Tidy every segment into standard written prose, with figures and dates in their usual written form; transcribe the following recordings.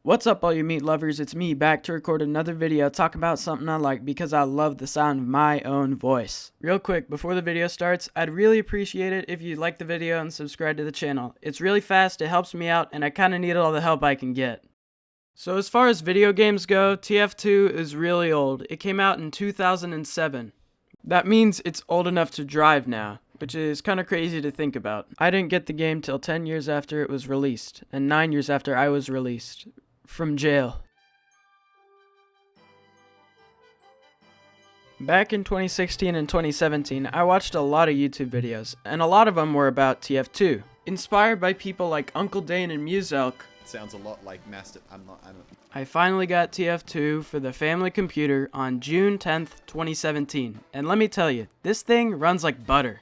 What's up all you meat lovers, it's me back to record another video talking about something I like because I love the sound of my own voice. Real quick, before the video starts, I'd really appreciate it if you like the video and subscribe to the channel. It's really fast, it helps me out, and I kinda need all the help I can get. So as far as video games go, TF2 is really old. It came out in 2007. That means it's old enough to drive now, which is kinda crazy to think about. I didn't get the game till 10 years after it was released, and 9 years after I was released. From jail. Back in 2016 and 2017, I watched a lot of YouTube videos, and a lot of them were about TF2. Inspired by people like Uncle Dane and Muselk, sounds a lot like Master. I finally got TF2 for the family computer on June 10th, 2017. And let me tell you, this thing runs like butter.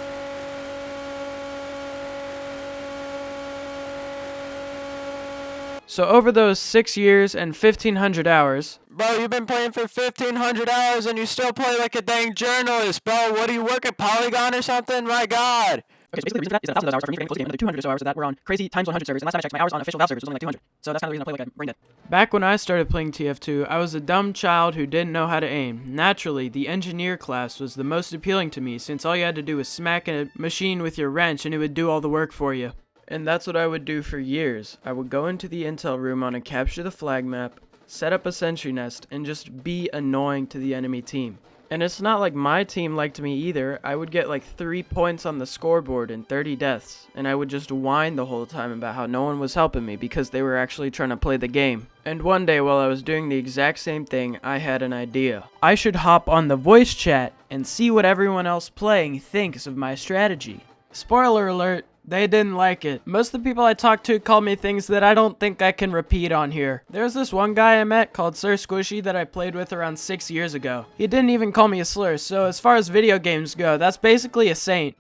So over those 6 years and 1,500 hours... Bro, you've been playing for 1,500 hours and you still play like a dang journalist, bro. What do you work at Polygon or something? My god. Okay, so basically the reason for that is that 1,000 of those hours for me getting close to the game, another 200 or so hours of that were on crazy times 100 servers, and last time I checked, my hours on official Valve servers was only like 200. So that's kind of the reason I play like I'm brain dead. Back when I started playing TF2, I was a dumb child who didn't know how to aim. Naturally, the engineer class was the most appealing to me, since all you had to do was smack a machine with your wrench and it would do all the work for you. And that's what I would do for years. I would go into the intel room on a capture the flag map, set up a sentry nest, and just be annoying to the enemy team. And it's not like my team liked me either. I would get like 3 points on the scoreboard and 30 deaths, and I would just whine the whole time about how no one was helping me because they were actually trying to play the game. And one day while I was doing the exact same thing, I had an idea. I should hop on the voice chat and see what everyone else playing thinks of my strategy. Spoiler alert, they didn't like it. Most of the people I talked to called me things that I don't think I can repeat on here. There's this one guy I met called Sir Squishy that I played with around 6 years ago. He didn't even call me a slur, so as far as video games go, that's basically a saint.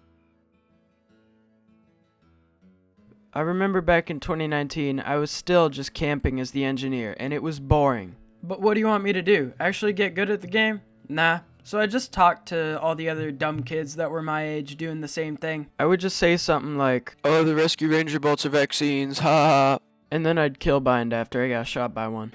I remember back in 2019, I was still just camping as the engineer, and it was boring. But what do you want me to do? Actually get good at the game? Nah. So I just talked to all the other dumb kids that were my age doing the same thing. I would just say something like, "Oh, the rescue ranger bolts are vaccines, ha ha." And then I'd kill bind after I got shot by one.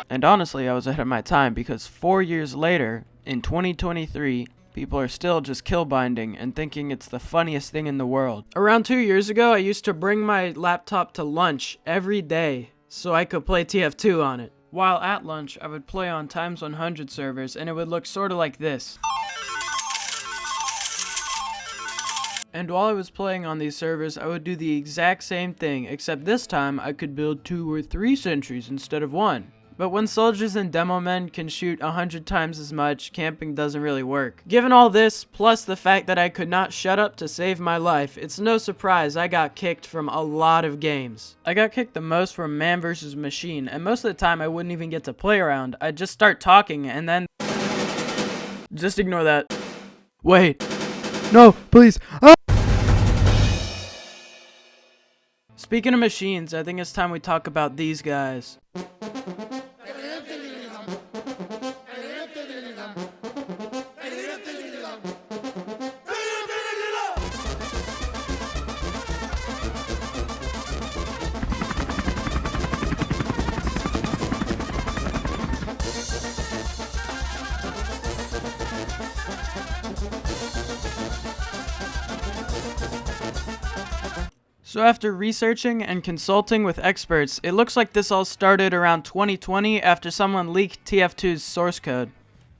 And honestly, I was ahead of my time because 4 years later, in 2023, people are still just kill binding and thinking it's the funniest thing in the world. Around 2 years ago, I used to bring my laptop to lunch every day so I could play TF2 on it. While at lunch, I would play on times 100 servers, and it would look sort of like this. And while I was playing on these servers, I would do the exact same thing, except this time I could build 2 or 3 sentries instead of 1. But when soldiers and demo men can shoot 100 times as much, camping doesn't really work. Given all this, plus the fact that I could not shut up to save my life, it's no surprise I got kicked from a lot of games. I got kicked the most from Man vs. Machine, and most of the time I wouldn't even get to play around. I'd just start talking, and then... Just ignore that. Wait. No, please. Ah! Speaking of machines, I think it's time we talk about these guys. So after researching and consulting with experts, it looks like this all started around 2020 after someone leaked TF2's source code.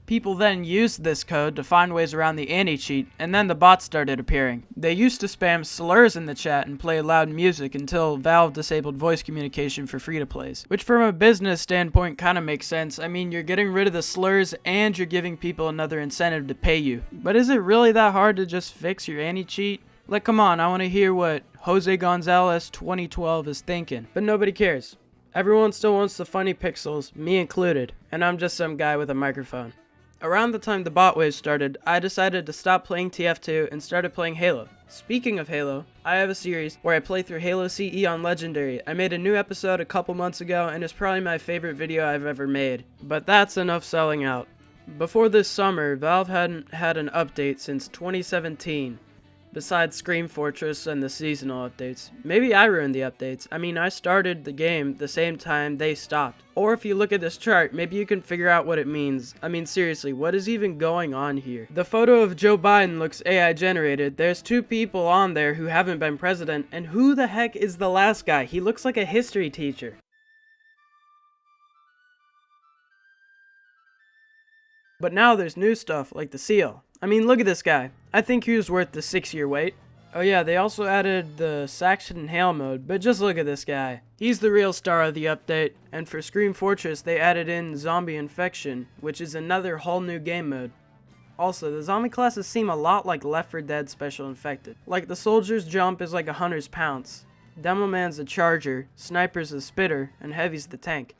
People then used this code to find ways around the anti-cheat, and then the bots started appearing. They used to spam slurs in the chat and play loud music until Valve disabled voice communication for free-to-plays. Which from a business standpoint kinda makes sense. I mean, you're getting rid of the slurs and you're giving people another incentive to pay you. But is it really that hard to just fix your anti-cheat? Like, come on, I want to hear what Jose Gonzalez 2012 is thinking. But nobody cares. Everyone still wants the funny pixels, me included, and I'm just some guy with a microphone. Around the time the bot wave started, I decided to stop playing TF2 and started playing Halo. Speaking of Halo, I have a series where I play through Halo CE on Legendary. I made a new episode a couple months ago, and it's probably my favorite video I've ever made. But that's enough selling out. Before this summer, Valve hadn't had an update since 2017. besides Scream Fortress and the seasonal updates. Maybe I ruined the updates. I mean, I started the game the same time they stopped. Or if you look at this chart, maybe you can figure out what it means. I mean, seriously, what is even going on here? The photo of Joe Biden looks AI generated. There's 2 people on there who haven't been president, and who the heck is the last guy? He looks like a history teacher. But now there's new stuff, like the seal. I mean, look at this guy. I think he was worth the 6-year wait. Oh yeah, they also added the Saxon Hail mode, but just look at this guy. He's the real star of the update, and for Scream Fortress they added in Zombie Infection, which is another whole new game mode. Also, the zombie classes seem a lot like Left 4 Dead Special Infected. Like, the soldier's jump is like a hunter's pounce, Demo Man's a charger, Sniper's a spitter, and Heavy's the tank.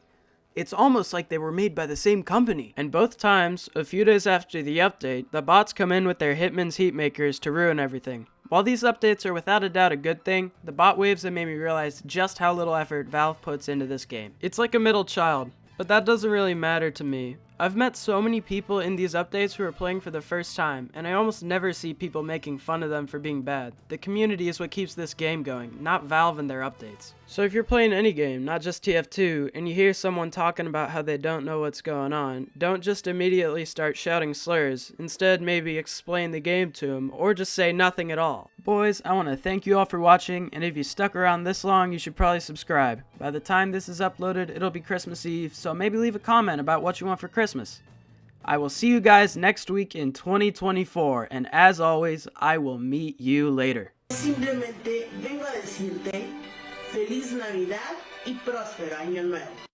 It's almost like they were made by the same company. And both times, a few days after the update, the bots come in with their Hitman's Heatmakers to ruin everything. While these updates are without a doubt a good thing, the bot waves have made me realize just how little effort Valve puts into this game. It's like a middle child, but that doesn't really matter to me. I've met so many people in these updates who are playing for the first time, and I almost never see people making fun of them for being bad. The community is what keeps this game going, not Valve and their updates. So if you're playing any game, not just TF2, and you hear someone talking about how they don't know what's going on, don't just immediately start shouting slurs. Instead, maybe explain the game to them, or just say nothing at all. Boys, I want to thank you all for watching, and if you stuck around this long, you should probably subscribe. By the time this is uploaded, it'll be Christmas Eve, so maybe leave a comment about what you want for Christmas. I will see you guys next week in 2024, and as always, I will meet you later. Simplemente vengo a decirte Feliz Navidad y próspero Año Nuevo.